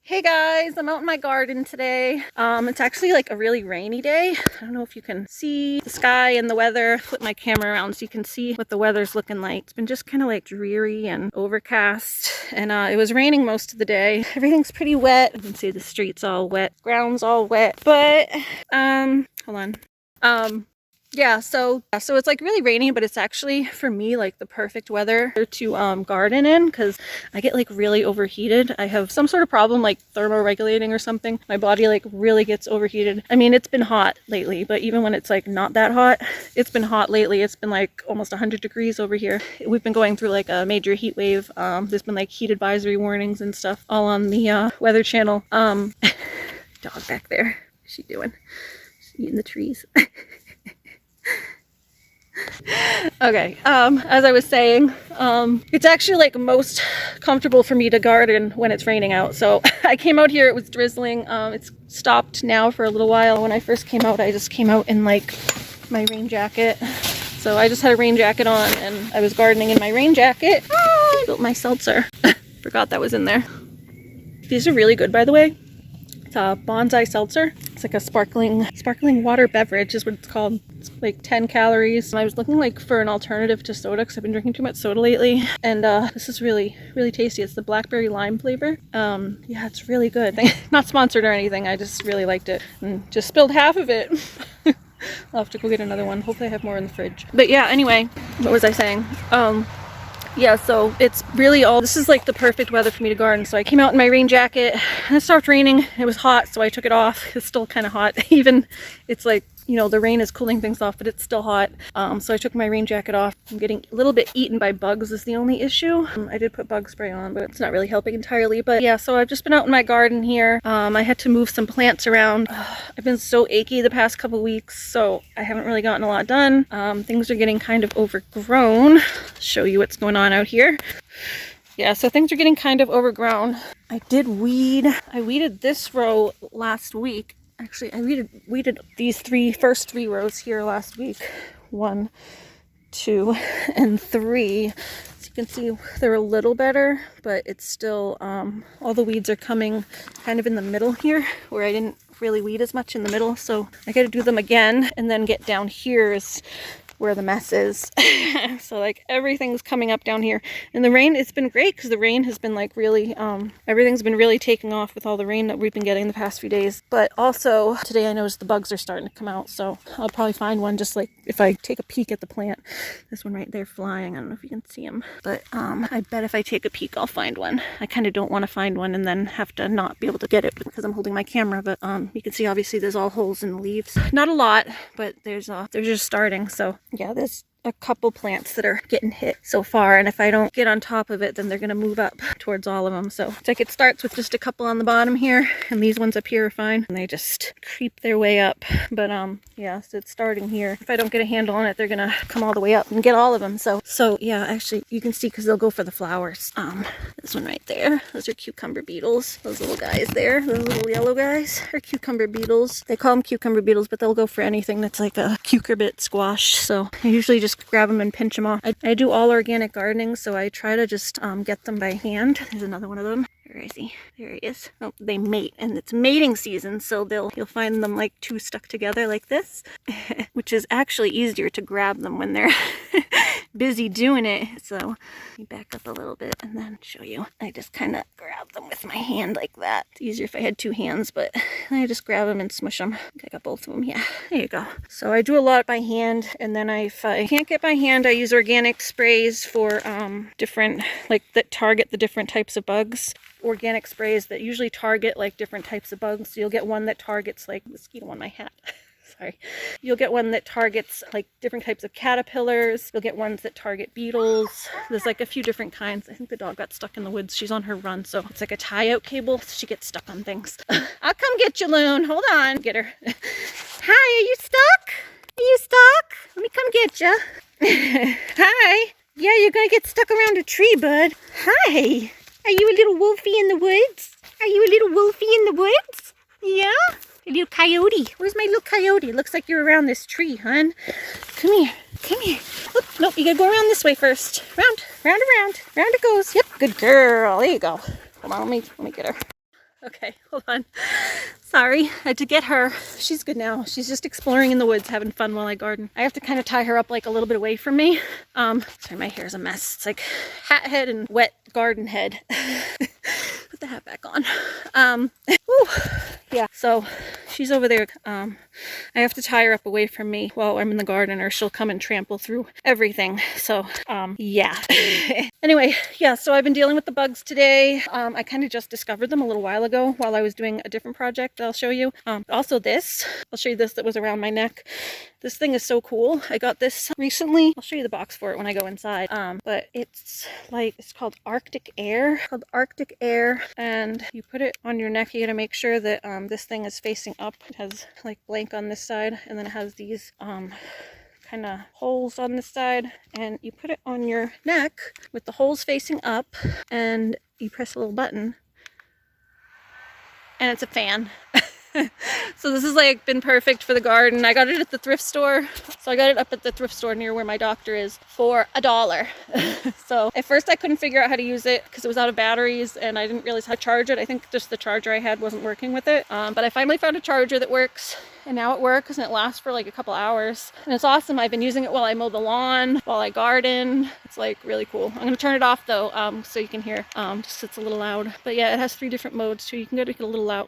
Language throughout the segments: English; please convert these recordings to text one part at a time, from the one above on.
Hey guys, I'm out in my garden today. It's actually like a really rainy day. I don't know if you can see the sky and the weather. Flip my camera around so you can see what the weather's looking like. It's been just kind of like dreary and overcast, and it was raining most of the day. Everything's pretty wet. You can see the streets all wet, ground's all wet, but hold on. Yeah, so it's like really rainy, but it's actually for me like the perfect weather to garden in, because I get like really overheated. I have some sort of problem like thermoregulating or something. My body like really gets overheated. I mean, it's been hot lately, but even when it's like not that hot, it's been hot lately. It's been like almost 100 degrees over here. We've been going through like a major heat wave. There's been like heat advisory warnings and stuff all on the Weather Channel. Dog back there. What's she doing? She's eating the trees. Okay, as I was saying, it's actually like most comfortable for me to garden when it's raining out. So I came out here, it was drizzling. It's stopped now for a little while. When I first came out, I just came out in like my rain jacket. So I just had a rain jacket on and I was gardening in my rain jacket. I built my seltzer. Forgot that was in there. These are really good, by the way. It's a bonsai seltzer. It's like a sparkling water beverage is what it's called. It's like 10 calories. I was looking like for an alternative to soda because I've been drinking too much soda lately. And this is really, really tasty. It's the blackberry lime flavor. Yeah, it's really good. Not sponsored or anything. I just really liked it and just spilled half of it. I'll have to go get another one. Hopefully I have more in the fridge. But yeah, anyway, what was I saying? Yeah, so it's really this is like the perfect weather for me to garden. So I came out in my rain jacket and it stopped raining. It was hot, so I took it off. It's still kind of hot. Even it's like, you know, the rain is cooling things off, but it's still hot. So I took my rain jacket off. I'm getting a little bit eaten by bugs is the only issue. I did put bug spray on, but it's not really helping entirely. But yeah, so I've just been out in my garden here. I had to move some plants around. I've been so achy the past couple weeks, so I haven't really gotten a lot done. Things are getting kind of overgrown. I'll show you what's going on out here. Yeah, so things are getting kind of overgrown. I did weed. I weeded this row last week. Actually, I weeded these first three rows here last week. 1, 2, and 3. As you can see, they're a little better, but it's still, all the weeds are coming kind of in the middle here, where I didn't really weed as much in the middle. So I got to do them again, and then get down here is where the mess is. So like everything's coming up down here, and the rain, it's been great because the rain has been like really everything's been really taking off with all the rain that we've been getting the past few days. But also today I noticed the bugs are starting to come out, so I'll probably find one just like if I take a peek at the plant. This one right there flying, I don't know if you can see him, but I bet if I take a peek I'll find one. I kind of don't want to find one and then have to not be able to get it because I'm holding my camera. But you can see obviously there's all holes in the leaves, not a lot, but they're just starting. So yeah, there's a couple plants that are getting hit so far, and if I don't get on top of it, then they're gonna move up towards all of them. So it's like it starts with just a couple on the bottom here, and these ones up here are fine, and they just creep their way up. But yeah, so it's starting here. If I don't get a handle on it, they're gonna come all the way up and get all of them. So yeah, actually you can see because they'll go for the flowers. This one right there, those are cucumber beetles. Those little guys there, those little yellow guys are cucumber beetles. They call them cucumber beetles, but they'll go for anything that's like a cucurbit squash. So I usually just grab them and pinch them off. I do all organic gardening, so I try to just get them by hand. There's another one of them. Where is he? There he is. Oh, they mate, and it's mating season, so you'll find them like two stuck together like this, which is actually easier to grab them when they're busy doing it. So let me back up a little bit and then show you. I just kind of grab them with my hand like that. It's easier if I had two hands, but I just grab them and smush them. I think I got both of them. Yeah, there you go. So I do a lot by hand, and then if I can't get by hand, I use organic sprays for different, like that target the different types of bugs. Organic sprays that usually target like different types of bugs. So you'll get one that targets like mosquito on my hat. Sorry. You'll get one that targets like different types of caterpillars. You'll get ones that target beetles. There's like a few different kinds. I think the dog got stuck in the woods. She's on her run, so it's like a tie-out cable. So she gets stuck on things. I'll come get you, Loon. Hold on. Get her. Hi, are you stuck? Are you stuck? Let me come get you. Hi. Yeah, you're gonna get stuck around a tree, bud. Hi. Are you a little wolfie in the woods? Are you a little wolfie in the woods? Yeah? A little coyote. Where's my little coyote? Looks like you're around this tree, hon. Come here. Come here. Oop, nope, you gotta go around this way first. Round, round, around. Round it goes. Yep, good girl. There you go. Come on, let me get her. Okay, hold on. Sorry, I had to get her. She's good now. She's just exploring in the woods, having fun while I garden. I have to kind of tie her up like a little bit away from me. Sorry, my hair's a mess. It's like hat head and wet garden head. Put the hat back on. Whew. Yeah, so she's over there. I have to tie her up away from me while I'm in the garden or she'll come and trample through everything. So, yeah. Anyway, yeah, so I've been dealing with the bugs today. I kind of just discovered them a little while ago while I was doing a different project that I'll show you. Also this, I'll show you this that was around my neck. This thing is so cool. I got this recently. I'll show you the box for it when I go inside. But it's called Arctic Air. It's called Arctic Air, and you put it on your neck. You gotta make sure that this thing is facing up. It has like blank on this side, and then it has these kind of holes on this side, and you put it on your neck with the holes facing up, and you press a little button, and it's a fan. So this has like been perfect for the garden. I got it at the thrift store. So I got it up at the thrift store near where my doctor is for $1. So at first I couldn't figure out how to use it because it was out of batteries and I didn't realize how to charge it. I think just the charger I had wasn't working with it. But I finally found a charger that works, and now it works and it lasts for like a couple hours. And it's awesome. I've been using it while I mow the lawn, while I garden. It's like really cool. I'm gonna turn it off though, so you can hear. Just it's a little loud. But yeah, it has 3 different modes, so you can go to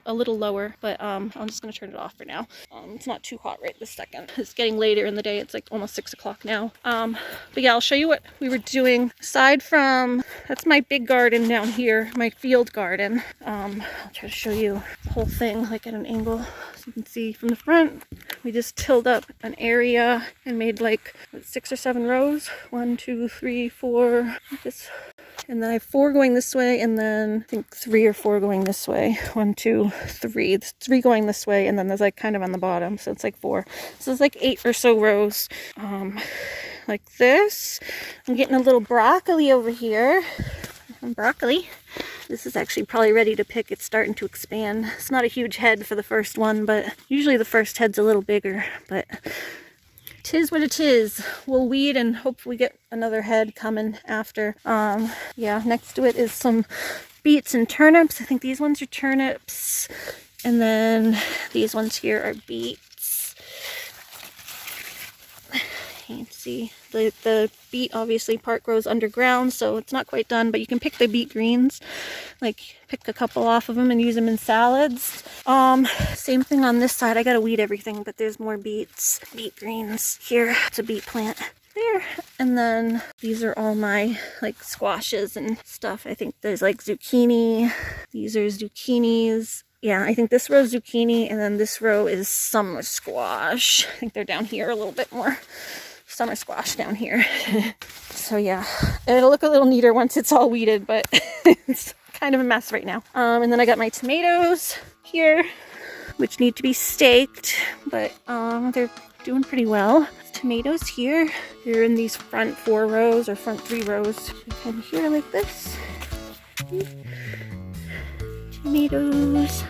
a little lower. But I'm just gonna turn it off for now. It's not too hot right this second. It's getting later in the day. It's like almost 6 o'clock now. But yeah, I'll show you what we were doing. Aside from, that's my big garden down here, my field garden. I'll try to show you the whole thing like at an angle so you can see from the front. We just tilled up an area and made like 6 or 7 rows. 1, 2, 3, 4. This. And then I have 4 going this way, and then I think 3 or 4 going this way. 1, 2, 3. There's 3 going this way, and then there's like kind of on the bottom, so it's like 4. So it's like 8 or so rows, like this. I'm getting a little broccoli over here. Broccoli. This is actually probably ready to pick. It's starting to expand. It's not a huge head for the first one, but usually the first head's a little bigger, but tis what it is. We'll weed and hopefully get another head coming after. Yeah, next to it is some beets and turnips. I think these ones are turnips, and then these ones here are beets. You can see the beet obviously part grows underground, so it's not quite done, but you can pick the beet greens, like pick a couple off of them and use them in salads. Same thing on this side. I gotta weed everything, but there's more beets, beet greens here. It's a beet plant there. And then these are all my like squashes and stuff. I think there's like zucchini. These are zucchinis. Yeah, I think this row is zucchini, and then this row is summer squash. I think they're down here a little bit more. Summer squash down here. So yeah, it'll look a little neater once it's all weeded, but it's kind of a mess right now. And then I got my tomatoes here, which need to be staked, but they're doing pretty well. Tomatoes here, they're in these front 4 rows or front 3 rows. And here like this. Tomatoes.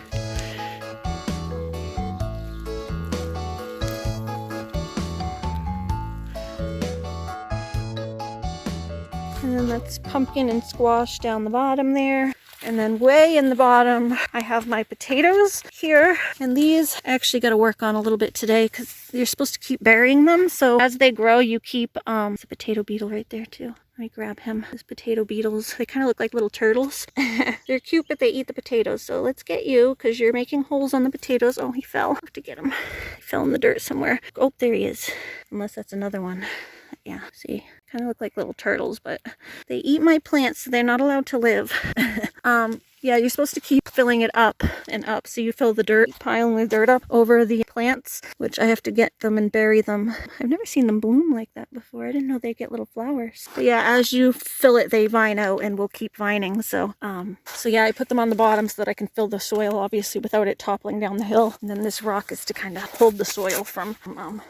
And then that's pumpkin and squash down the bottom there. And then way in the bottom, I have my potatoes here. And these I actually got to work on a little bit today because you're supposed to keep burying them. So as they grow, you keep, there's a potato beetle right there too. Let me grab him. These potato beetles, they kind of look like little turtles. They're cute, but they eat the potatoes. So let's get you, because you're making holes on the potatoes. Oh, he fell. I have to get him. He fell in the dirt somewhere. Oh, there he is. Unless that's another one. Yeah, see, kind of look like little turtles, but they eat my plants, so they're not allowed to live. Yeah, you're supposed to keep filling it up and up. So you fill the dirt, piling the dirt up over the plants, which I have to get them and bury them. I've never seen them bloom like that before. I didn't know they get little flowers. But yeah, as you fill it, they vine out and will keep vining. So yeah, I put them on the bottom so that I can fill the soil, obviously, without it toppling down the hill. And then this rock is to kind of hold the soil from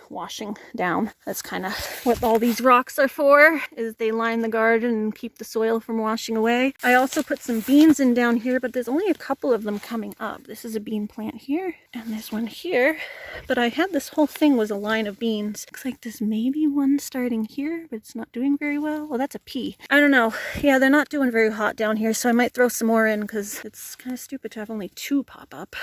washing down. That's kind of what all these rocks are for, is they line the garden and keep the soil from washing away. I also put some beans in down down here, but there's only a couple of them coming up. This is a bean plant here, and there's one here. But I had this whole thing was a line of beans. Looks like there's maybe one starting here, but it's not doing very well. Well, that's a pea. I don't know. Yeah, they're not doing very hot down here, so I might throw some more in because it's kind of stupid to have only 2 pop up.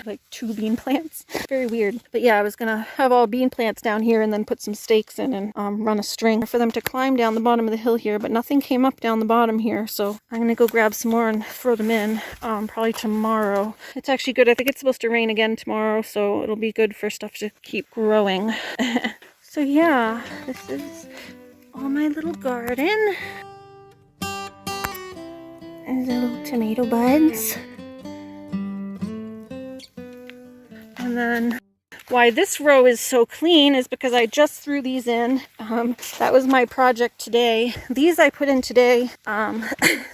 Like 2 bean plants. Very weird. But yeah, I was gonna have all bean plants down here and then put some stakes in and run a string for them to climb down the bottom of the hill here, but nothing came up down the bottom here, so I'm gonna go grab some more and throw them in probably tomorrow. It's actually good. I think it's supposed to rain again tomorrow, so it'll be good for stuff to keep growing. So yeah, this is all my little garden. There's the little tomato buds. And then why this row is so clean is because I just threw these in. That was my project today. These I put in today.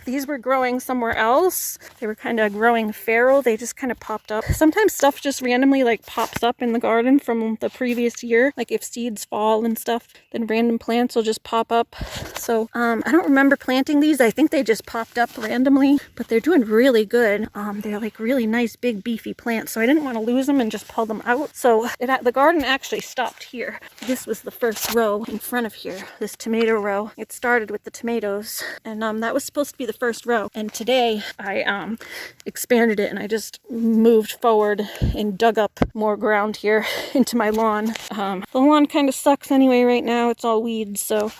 These were growing somewhere else. They were kind of growing feral. They just kind of popped up. Sometimes stuff just randomly like pops up in the garden from the previous year. Like if seeds fall and stuff, then random plants will just pop up. So I don't remember planting these. I think they just popped up randomly, but they're doing really good. They're like really nice, big, beefy plants. So I didn't want to lose them and just pull them out. So the garden actually stopped here. This was the first row in front of here, this tomato row. It started with the tomatoes, and that was supposed to be the first row. And today I expanded it and I just moved forward and dug up more ground here into my lawn. The lawn kind of sucks anyway right now. It's all weeds, so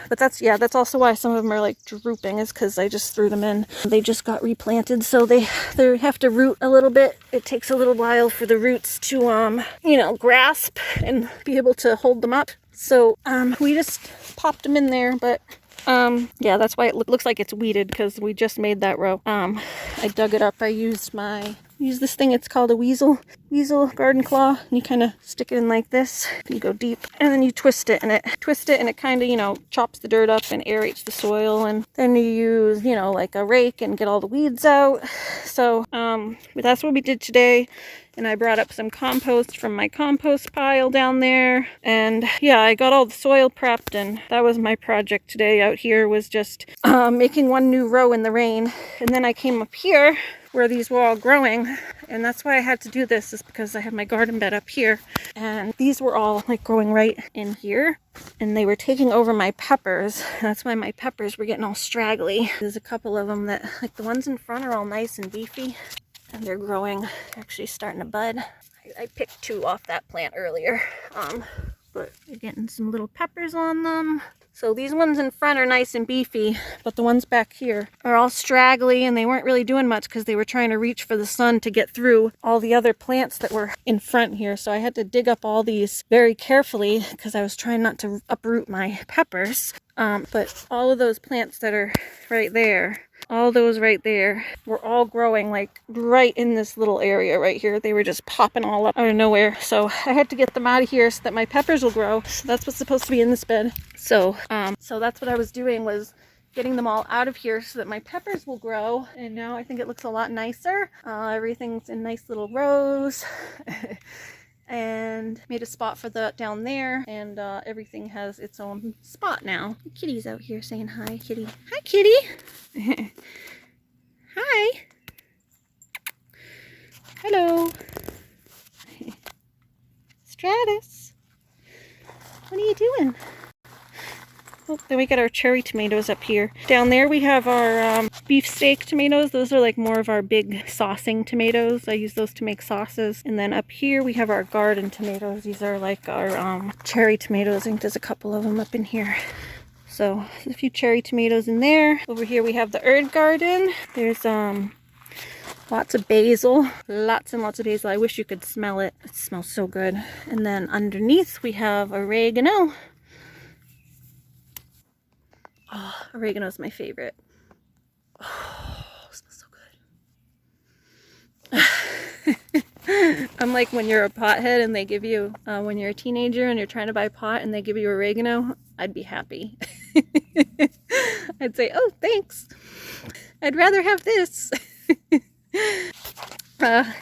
but that's also why some of them are like drooping, is because I just threw them in. They just got replanted, so they have to root a little bit. It takes a little while for the roots to grasp and be able to hold them up. So we just popped them in there, but yeah, that's why it looks like it's weeded, because we just made that row. I dug it up. I used this thing, it's called a weasel garden claw, and you kind of stick it in like this, you go deep, and then you twist it, and it kind of, chops the dirt up and aerates the soil, and then you use, like a rake and get all the weeds out. So, that's what we did today. And I brought up some compost from my compost pile down there. And yeah, I got all the soil prepped, and that was my project today out here, was just making one new row in the rain. And then I came up here where these were all growing, and that's why I had to do this, is because I have my garden bed up here, and these were all like growing right in here, and they were taking over my peppers. That's why my peppers were getting all straggly. There's a couple of them that, like the ones in front, are all nice and beefy, and they're growing, actually starting to bud. I picked 2 off that plant earlier, but they're getting some little peppers on them. So these ones in front are nice and beefy, but the ones back here are all straggly, and they weren't really doing much because they were trying to reach for the sun to get through all the other plants that were in front here. So I had to dig up all these very carefully because I was trying not to uproot my peppers. But all of those plants that are right there, all those right there, were all growing like right in this little area right here. They were just popping all up out of nowhere. So I had to get them out of here so that my peppers will grow. So that's what's supposed to be in this bed. So that's what I was doing, was getting them all out of here so that my peppers will grow. And now I think it looks a lot nicer. Everything's in nice little rows. And made a spot for that down there, and everything has its own spot now. Kitty's out here saying hi, Kitty. Hi, Kitty. Hi. Hello. Stratus. What are you doing? Oh, then we got our cherry tomatoes up here. Down there we have our beefsteak tomatoes. Those are like more of our big saucing tomatoes. I use those to make sauces. And then up here we have our garden tomatoes. These are like our cherry tomatoes. I think there's a couple of them up in here. So there's a few cherry tomatoes in there. Over here we have the herb garden. There's lots of basil. Lots and lots of basil. I wish you could smell it. It smells so good. And then underneath we have oregano. Oh, oregano is my favorite. Oh, it smells so good. Unlike when you're a pothead and they give you, when you're a teenager and you're trying to buy pot and they give you oregano, I'd be happy. I'd say, oh, thanks. I'd rather have this.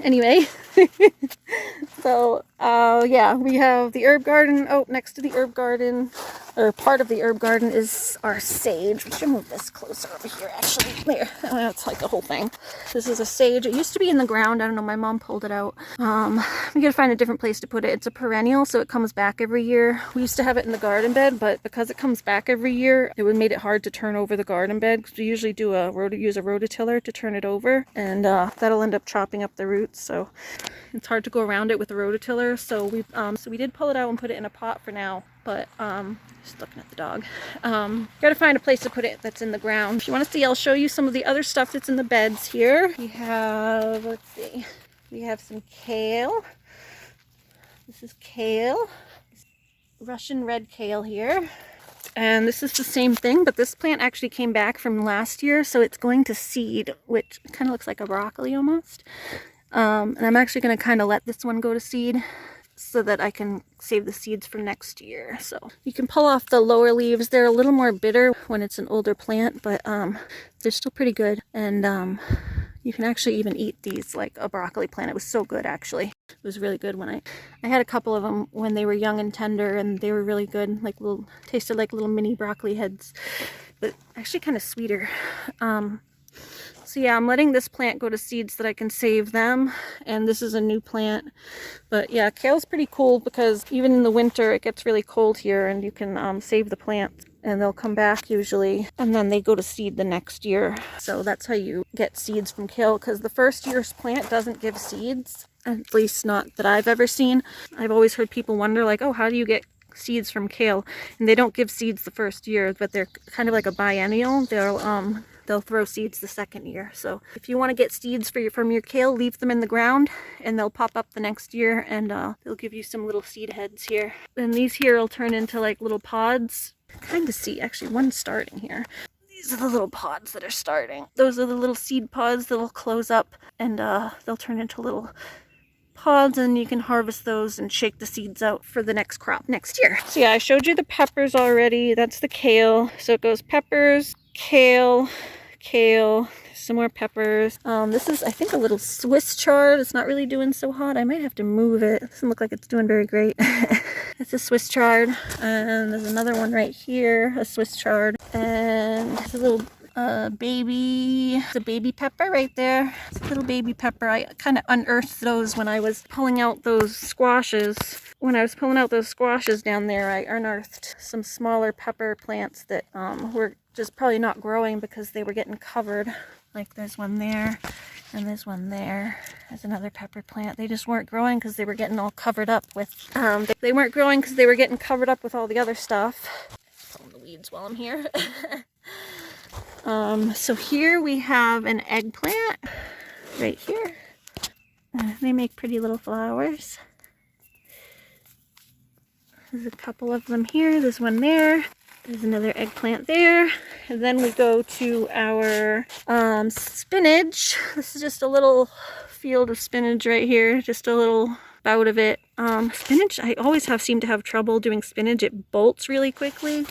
Anyway. So, yeah, we have the herb garden. Oh, next to the herb garden, or part of the herb garden, is our sage. We should move this closer over here, actually. There, that's like a whole thing. This is a sage. It used to be in the ground. I don't know, my mom pulled it out. We gotta find a different place to put it. It's a perennial, so it comes back every year. We used to have it in the garden bed, but because it comes back every year, it would made it hard to turn over the garden bed, because we usually do use a rototiller to turn it over, and that'll end up chopping up the roots, so it's hard to go around it with a rototiller. So we did pull it out and put it in a pot for now, but just looking at the dog. Gotta find a place to put it that's in the ground. If you want to see, I'll show you some of the other stuff that's in the beds here. We have, let's see, we have some kale. This is kale, Russian red kale here. And this is the same thing, but this plant actually came back from last year, so it's going to seed, which kind of looks like a broccoli almost. And I'm actually going to kind of let this one go to seed so that I can save the seeds for next year. So you can pull off the lower leaves. They're a little more bitter when it's an older plant, but they're still pretty good. And you can actually even eat these like a broccoli plant. It was so good, actually. It was really good when I had a couple of them when they were young and tender, and they were really good. Like tasted like little mini broccoli heads, but actually kind of sweeter. So yeah, I'm letting this plant go to seed so that I can save them. And this is a new plant. But yeah, kale's pretty cool because even in the winter it gets really cold here, and you can save the plants and they'll come back usually, and then they go to seed the next year. So that's how you get seeds from kale, because the first year's plant doesn't give seeds, at least not that I've ever seen. I've always heard people wonder like, oh, how do you get seeds from kale? And they don't give seeds the first year, but they're kind of like a biennial. They'll throw seeds the second year. So if you want to get seeds from your kale, leave them in the ground and they'll pop up the next year, and they'll give you some little seed heads here. And these here will turn into like little pods. Kind of see, actually one's starting here. These are the little pods that are starting. Those are the little seed pods that will close up, and they'll turn into little pods, and you can harvest those and shake the seeds out for the next crop next year. So yeah, I showed you the peppers already. That's the kale. So it goes peppers, kale, some more peppers. This is, I think, a little Swiss chard. It's not really doing so hot. I might have to move it. It doesn't look like it's doing very great. It's a Swiss chard. And there's another one right here, a Swiss chard. And it's a little baby pepper right there. It's a little baby pepper. I kind of unearthed those when I was pulling out those squashes. When I was pulling out those squashes down there, I unearthed some smaller pepper plants that were just probably not growing because they were getting covered. Like there's one there, and there's one there. There's another pepper plant. They just weren't growing because they were getting all covered up with, they weren't growing because they were getting covered up with all the other stuff. Pulling the weeds while I'm here. So here we have an eggplant right here. They make pretty little flowers. There's a couple of them here. There's one there. There's another eggplant there. And then we go to our spinach. This is just a little field of spinach right here. Just a little bout of it. Spinach, I always seem to have trouble doing spinach. It bolts really quickly.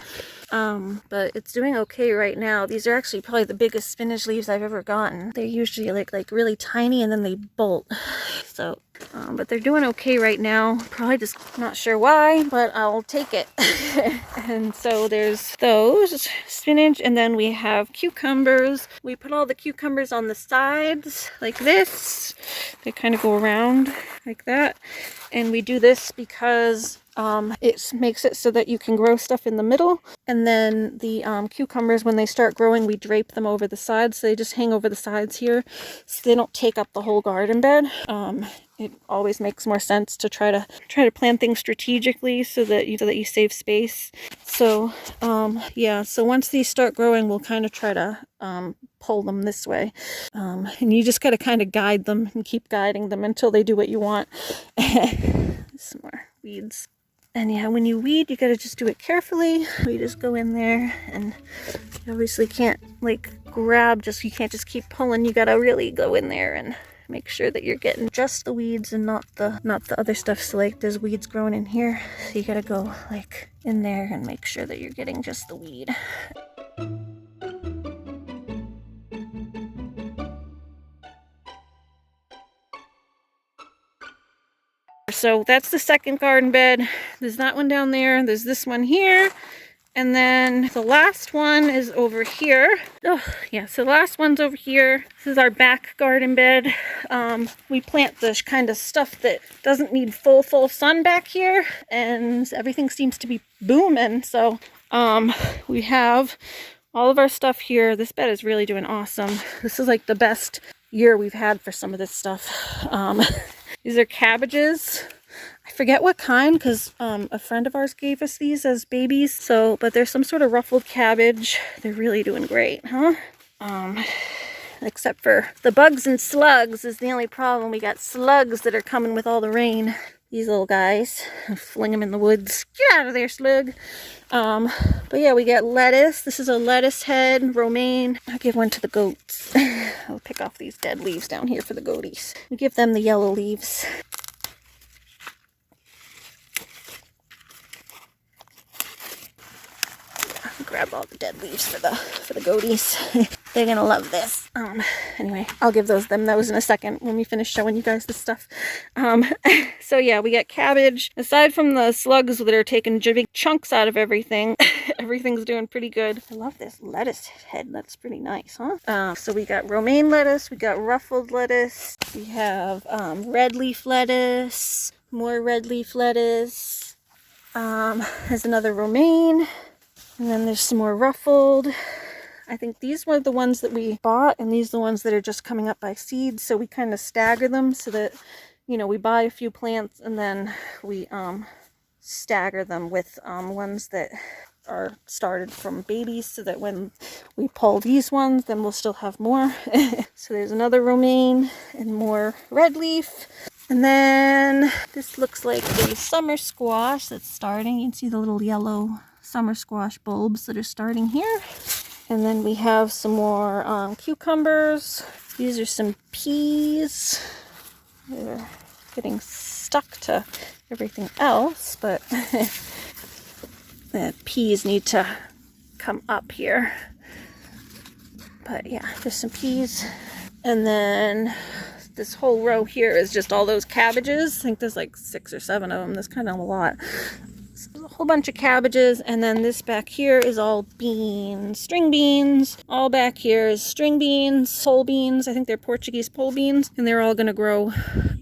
But it's doing okay right now. These are actually probably the biggest spinach leaves I've ever gotten. They're usually like really tiny, and then they bolt. So, but they're doing okay right now. Probably just not sure why, but I'll take it. And so there's those spinach, and then we have cucumbers. We put all the cucumbers on the sides like this. They kind of go around like that. And we do this because it makes it so that you can grow stuff in the middle, and then the cucumbers, when they start growing, we drape them over the sides, so they just hang over the sides here so they don't take up the whole garden bed. It always makes more sense to try to plant things strategically so that you save space. So yeah, so once these start growing, we'll kind of try to pull them this way, and you just got to kind of guide them and keep guiding them until they do what you want. Some more weeds. And yeah, when you weed, you gotta just do it carefully. We just go in there, and you obviously can't like grab, you can't just keep pulling. You gotta really go in there and make sure that you're getting just the weeds and not the other stuff. So like there's weeds growing in here, so you gotta go like in there and make sure that you're getting just the weed. So that's the second garden bed. There's that one down there. There's this one here. And then the last one is over here. Oh, yeah, so the last one's over here. This is our back garden bed. We plant the kind of stuff that doesn't need full sun back here, and everything seems to be booming. So we have all of our stuff here. This bed is really doing awesome. This is like the best year we've had for some of this stuff. These are cabbages. I forget what kind, because a friend of ours gave us these as babies. So, but there's some sort of ruffled cabbage. They're really doing great, huh? Except for the bugs and slugs is the only problem. We got slugs that are coming with all the rain. These little guys, fling them in the woods. Get out of there, slug. But yeah, we got lettuce. This is a lettuce head, romaine. I'll give one to the goats. I'll pick off these dead leaves down here for the goaties. We give them the yellow leaves. Grab all the dead leaves for the goaties. They're gonna love this. Anyway, I'll give them those in a second when we finish showing you guys this stuff. So yeah, we got cabbage. Aside from the slugs that are taking big chunks out of everything, everything's doing pretty good. I love this lettuce head. That's pretty nice, huh? So we got romaine lettuce, we got ruffled lettuce, we have red leaf lettuce, more red leaf lettuce. There's another romaine. And then there's some more ruffled. I think these were the ones that we bought, and these are the ones that are just coming up by seed. So we kind of stagger them so that, you know, we buy a few plants and then we stagger them with ones that are started from babies, so that when we pull these ones, then we'll still have more. So there's another romaine and more red leaf. And then this looks like a summer squash that's starting. You can see the little yellow summer squash bulbs that are starting here. And then we have some more cucumbers. These are some peas. They're getting stuck to everything else, but the peas need to come up here. But yeah, there's some peas. And then this whole row here is just all those cabbages. I think there's like 6 or 7 of them. There's kind of a lot. A whole bunch of cabbages, and then this back here is all beans, string beans. All back here is string beans, pole beans. I think they're Portuguese pole beans, and they're all going to grow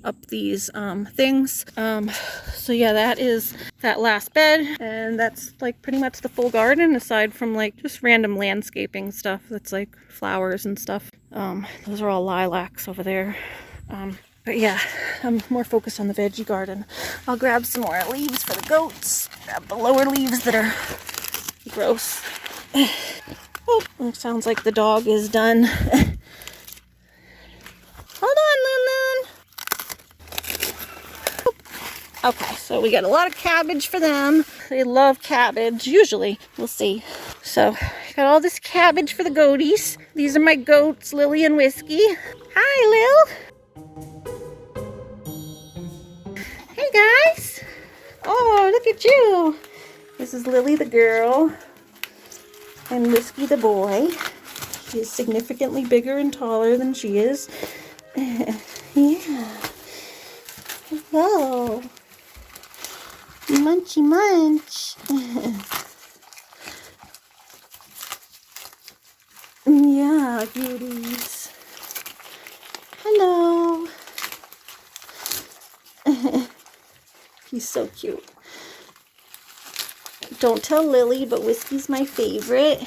up these things. So yeah, that is that last bed, and that's like pretty much the full garden, aside from like just random landscaping stuff that's like flowers and stuff. Those are all lilacs over there. But yeah, I'm more focused on the veggie garden. I'll grab some more leaves for the goats. Grab the lower leaves that are gross. Oh, it sounds like the dog is done. Hold on, Lun. Okay, so we got a lot of cabbage for them. They love cabbage, usually. We'll see. So, got all this cabbage for the goaties. These are my goats, Lily and Whiskey. Hi, Lil. Hey guys! Oh, look at you! This is Lily the girl and Whiskey the boy. He is significantly bigger and taller than she is. Yeah. Hello. Munchy munch. Yeah, beauties. Hello. He's so cute. Don't tell Lily, but Whiskey's my favorite.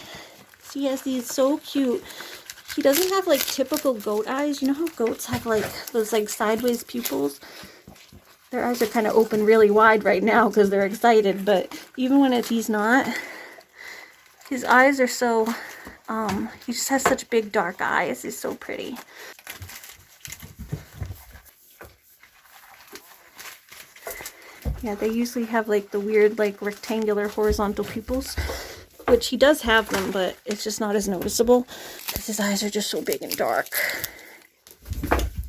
She has these so cute. He doesn't have like typical goat eyes. You know how goats have like those like sideways pupils? Their eyes are kind of open really wide right now because they're excited, but even when he's not, his eyes are so, he just has such big dark eyes. He's so pretty. Yeah, they usually have like the weird like rectangular horizontal pupils, which he does have them, but it's just not as noticeable because his eyes are just so big and dark.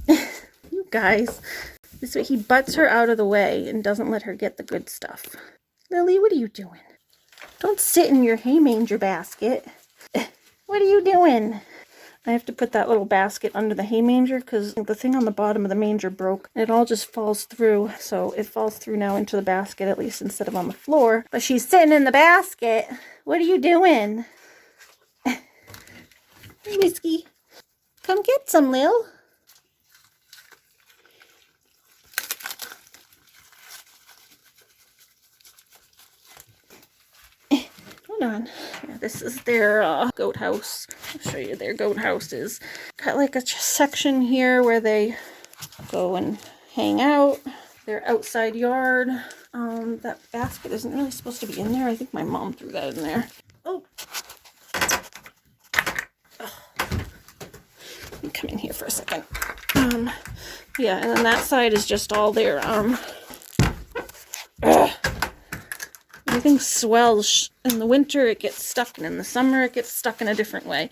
You guys, this way he butts her out of the way and doesn't let her get the good stuff. Lily, what are you doing? Don't sit in your hay manger basket. What are you doing? I have to put that little basket under the hay manger because the thing on the bottom of the manger broke. It all just falls through, so it falls through now into the basket at least instead of on the floor. But she's sitting in the basket. What are you doing? Hey, Whiskey. Come get some, Lil. Hold on. Yeah, this is their goat house. I'll show you their goat houses. Got like a section here where they go and hang out. Their outside yard. That basket isn't really supposed to be in there. I think my mom threw that in there. Oh. Let me come in here for a second. Yeah, and then that side is just all their everything swells. In the winter it gets stuck, and in the summer it gets stuck in a different way.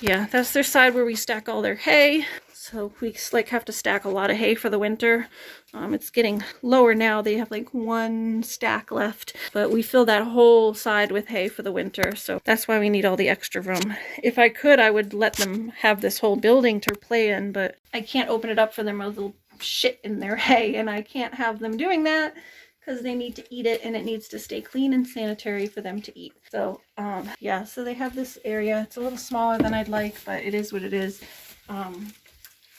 Yeah, that's their side where we stack all their hay. So we like have to stack a lot of hay for the winter. It's getting lower now. They have like one stack left, but we fill that whole side with hay for the winter. So that's why we need all the extra room. If I could, I would let them have this whole building to play in, but I can't open it up for them. They'll shit in their hay, and I can't have them doing that because they need to eat it, and it needs to stay clean and sanitary for them to eat. So yeah, so they have this area. It's a little smaller than I'd like, but it is what it is.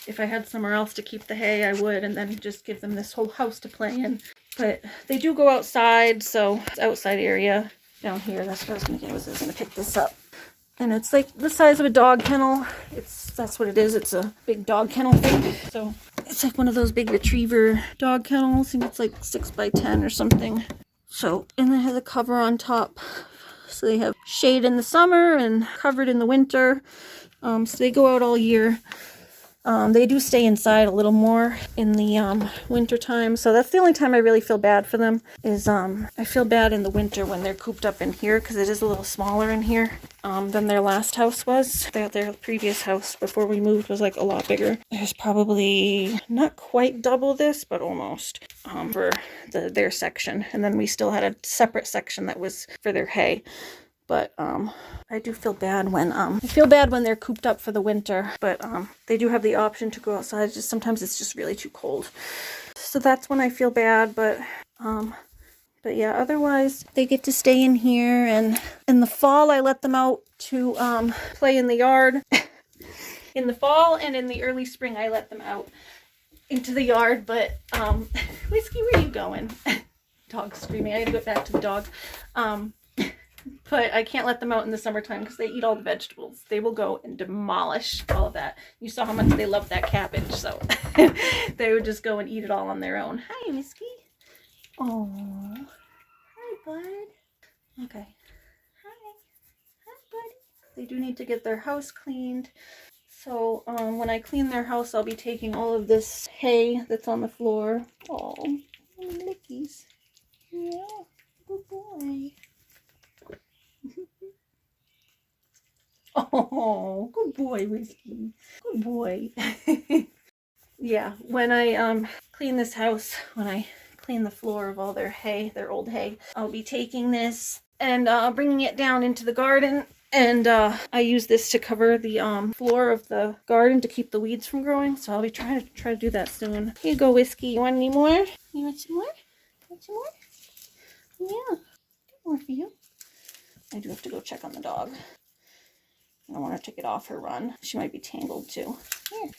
If I had somewhere else to keep the hay, I would, and then just give them this whole house to play in. But they do go outside, so it's outside area down here. That's what I was going to get. I was going to pick this up. And it's like the size of a dog kennel. That's what it is. It's a big dog kennel thing. So it's like one of those big retriever dog kennels. I think it's like 6 by 10 or something. So, and it has a cover on top. So they have shade in the summer and covered in the winter. So they go out all year. They do stay inside a little more in the winter time. So that's the only time I really feel bad for them is I feel bad in the winter when they're cooped up in here because it is a little smaller in here than their last house was. Their previous house before we moved was like a lot bigger. There's probably not quite double this, but almost for their section. And then we still had a separate section that was for their hay. But I do feel bad when they're cooped up for the winter. But they do have the option to go outside. Just sometimes it's just really too cold. So that's when I feel bad. But yeah, otherwise they get to stay in here. And in the fall, I let them out to play in the yard. In the fall and in the early spring, I let them out into the yard. But Whiskey, where are you going? Dog's screaming. I gotta go back to the dog. But I can't let them out in the summertime because they eat all the vegetables. They will go and demolish all of that. You saw how much they love that cabbage, so they would just go and eat it all on their own. Hi, Whiskey. Oh, hi, bud. Okay. Hi. Hi, buddy. They do need to get their house cleaned. So when I clean their house, I'll be taking all of this hay that's on the floor. Oh, lickies. Yeah, good boy. Oh, good boy, Whiskey. Good boy. Yeah, when I clean this house, when I clean the floor of all their hay, their old hay, I'll be taking this and bringing it down into the garden. And I use this to cover the floor of the garden to keep the weeds from growing. So I'll be trying to do that soon. Here you go, Whiskey. You want any more? You want some more? Want some more? Yeah. Get more for you. I do have to go check on the dog. I don't want her to get off her run. She might be tangled too. Here.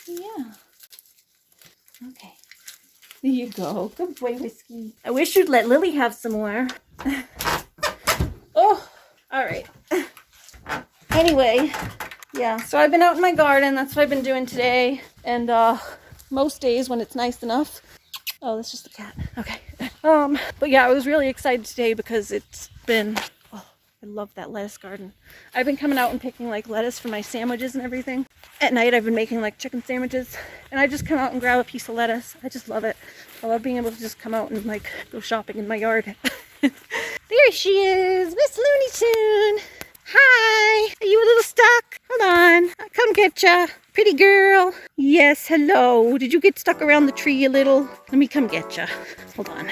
Yeah. Okay. There you go. Good boy, Whiskey. I wish you'd let Lily have some more. Oh, all right. Anyway, yeah, so I've been out in my garden. That's what I've been doing today. And most days when it's nice enough. Oh, that's just the cat. Okay. But yeah, I was really excited today because it's been... I love that lettuce garden. I've been coming out and picking like lettuce for my sandwiches and everything. At night I've been making like chicken sandwiches and I just come out and grab a piece of lettuce. I just love it. I love being able to just come out and like go shopping in my yard. There she is, Miss Looney Tune. Hi, are you a little stuck? Hold on, I'll come get ya. Pretty girl. Yes, hello. Did you get stuck around the tree a little? Let me come get ya. Hold on.